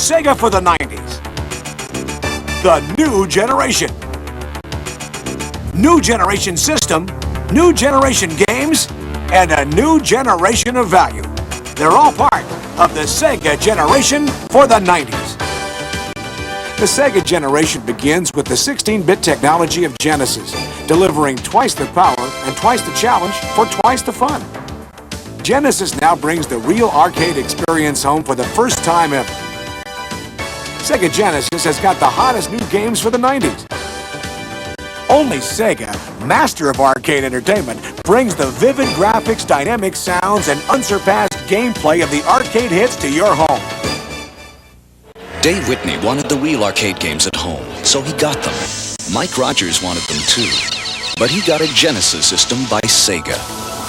Sega for the 90s. The new generation. New generation system, new generation games, and a new generation of value. They're all part of the Sega generation for the 90s. The Sega generation begins with the 16-bit technology of Genesis, delivering twice the power and twice the challenge for twice the fun. Genesis now brings the real arcade experience home for the first time ever. Sega Genesis has got the hottest new games for the 90s. Only Sega, master of arcade entertainment, brings the vivid graphics, dynamic sounds, and unsurpassed gameplay of the arcade hits to your home. Dave Whitney wanted the real arcade games at home, so he got them. Mike Rogers wanted them too, but he got a Genesis system by Sega.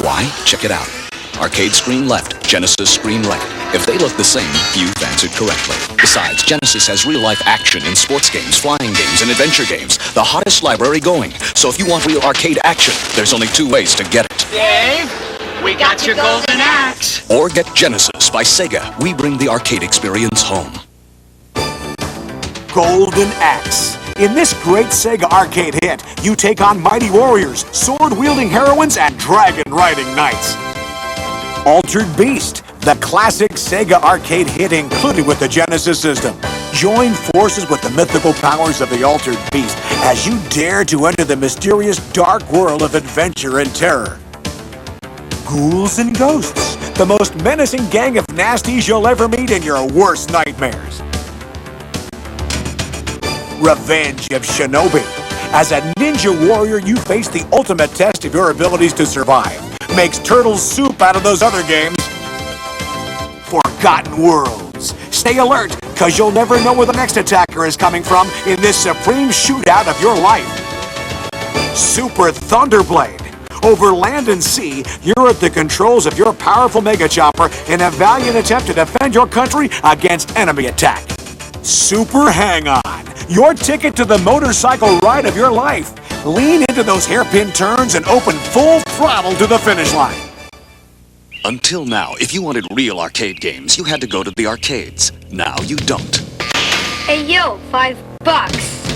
Why? Check it out. Arcade screen left, Genesis screen right. If they look the same, you've answered correctly. Besides, Genesis has real-life action in sports games, flying games, and adventure games. The hottest library going. So if you want real arcade action, there's only two ways to get it. Dave, we got your golden axe. Or get Genesis by Sega. We bring the arcade experience home. Golden Axe. In this great Sega arcade hit, you take on mighty warriors, sword-wielding heroines, and dragon-riding knights. Altered Beast, the classic Sega arcade hit included with the Genesis system. Join forces with the mythical powers of the Altered Beast as you dare to enter the mysterious dark world of adventure and terror. Ghouls and Ghosts, the most menacing gang of nasties you'll ever meet in your worst nightmares. Revenge of Shinobi. As a ninja warrior, you face the ultimate test of your abilities to survive. Makes turtle soup out of those other games. Forgotten Worlds. Stay alert, cause you'll never know where the next attacker is coming from in this supreme shootout of your life. Super Thunderblade. Over land and sea, you're at the controls of your powerful mega chopper in a valiant attempt to defend your country against enemy attack. Super Hang-On. Your ticket to the motorcycle ride of your life. Lean into those hairpin turns and open full throttle to the finish line. Until now, if you wanted real arcade games, you had to go to the arcades. Now you don't. Hey yo, $5.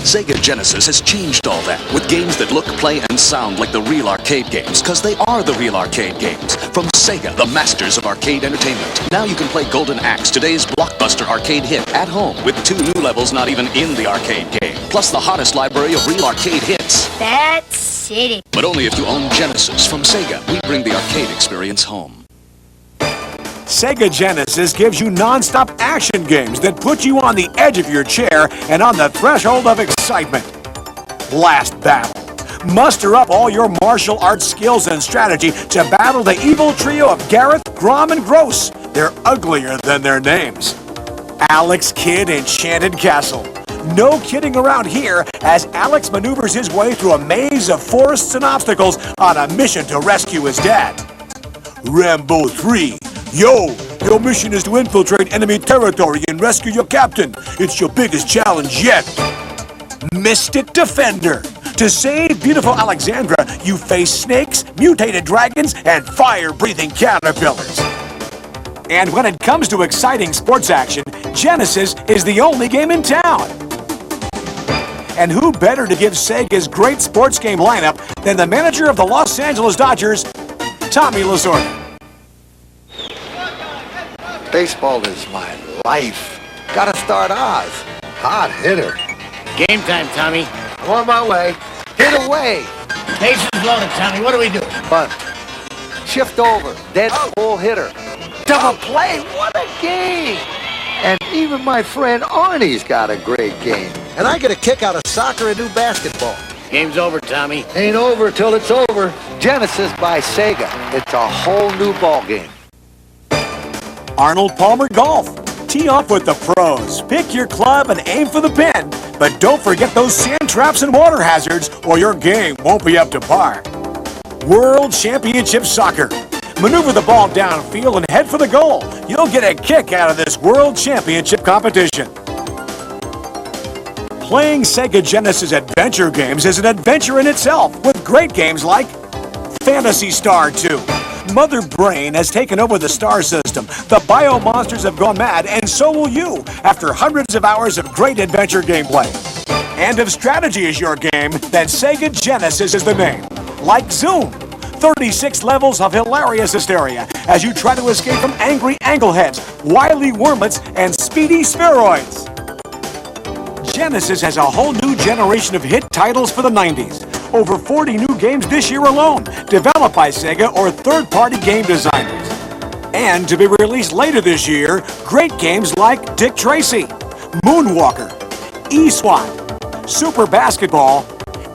Sega Genesis has changed all that with games that look, play, and sound like the real arcade games, because they are the real arcade games. From Sega, the masters of arcade entertainment. Now you can play Golden Axe, today's blockbuster arcade hit, at home with 2 new levels not even in the arcade game, plus the hottest library of real arcade hits. That's it. But only if you own Genesis. From Sega, we bring the arcade experience home. Sega Genesis gives you non-stop action games that put you on the edge of your chair and on the threshold of excitement. Last Battle. Muster up all your martial arts skills and strategy to battle the evil trio of Gareth, Grom, and Gross. They're uglier than their names. Alex Kidd Enchanted Castle. No kidding around here as Alex maneuvers his way through a maze of forests and obstacles on a mission to rescue his dad. Rambo 3. Yo, your mission is to infiltrate enemy territory and rescue your captain. It's your biggest challenge yet. Mystic Defender. To save beautiful Alexandra, you face snakes, mutated dragons, and fire-breathing caterpillars. And when it comes to exciting sports action, Genesis is the only game in town. And who better to give Sega's great sports game lineup than the manager of the Los Angeles Dodgers, Tommy Lasorda. Baseball is my life. Gotta start Oz. Hot hitter. Game time, Tommy. I'm on my way. Hit away. Bases loaded, Tommy. What are we doing? Bunt. Shift over. Dead full hitter. Double play. What a game. And even my friend Arnie's got a great game. And I get a kick out of soccer and new basketball. Game's over, Tommy. Ain't over till it's over. Genesis by Sega. It's a whole new ball game. Arnold Palmer Golf. Tee off with the pros. Pick your club and aim for the pin. But don't forget those sand traps and water hazards or your game won't be up to par. World Championship Soccer. Maneuver the ball downfield and head for the goal. You'll get a kick out of this World Championship competition. Playing Sega Genesis adventure games is an adventure in itself with great games like Phantasy Star 2. Mother Brain has taken over the star system. The bio monsters have gone mad, and so will you, after hundreds of hours of great adventure gameplay. And if strategy is your game, then Sega Genesis is the name. Like Zoom, 36 levels of hilarious hysteria as you try to escape from angry angleheads, wily wormlets, and speedy spheroids. Genesis has a whole new generation of hit titles for the 90s. Over 40 new games this year alone, developed by Sega or third-party game designers. And to be released later this year, great games like Dick Tracy, Moonwalker, E-SWAT, Super Basketball,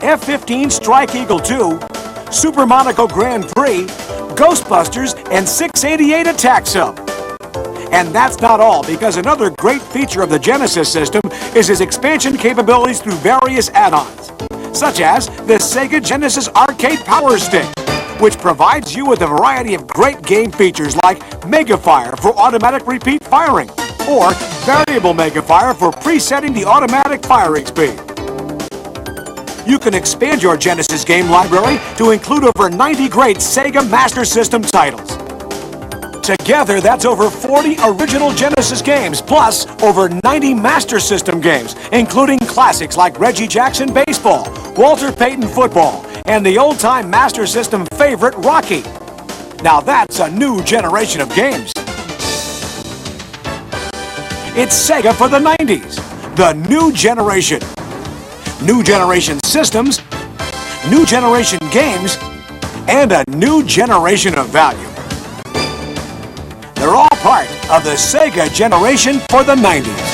F-15 Strike Eagle 2, Super Monaco Grand Prix, Ghostbusters, and 688 Attack Sub. And that's not all, because another great feature of the Genesis system is its expansion capabilities through various add-ons, such as the Sega Genesis Arcade Power Stick, which provides you with a variety of great game features like Mega Fire for automatic repeat firing, or Variable Mega Fire for presetting the automatic firing speed. You can expand your Genesis game library to include over 90 great Sega Master System titles. Together, that's over 40 original Genesis games, plus over 90 Master System games, including classics like Reggie Jackson Baseball, Walter Payton Football, and the old-time Master System favorite, Rocky. Now that's a new generation of games. It's Sega for the 90s, the new generation. New generation systems, new generation games, and a new generation of value. They're all part of the Sega generation for the 90s.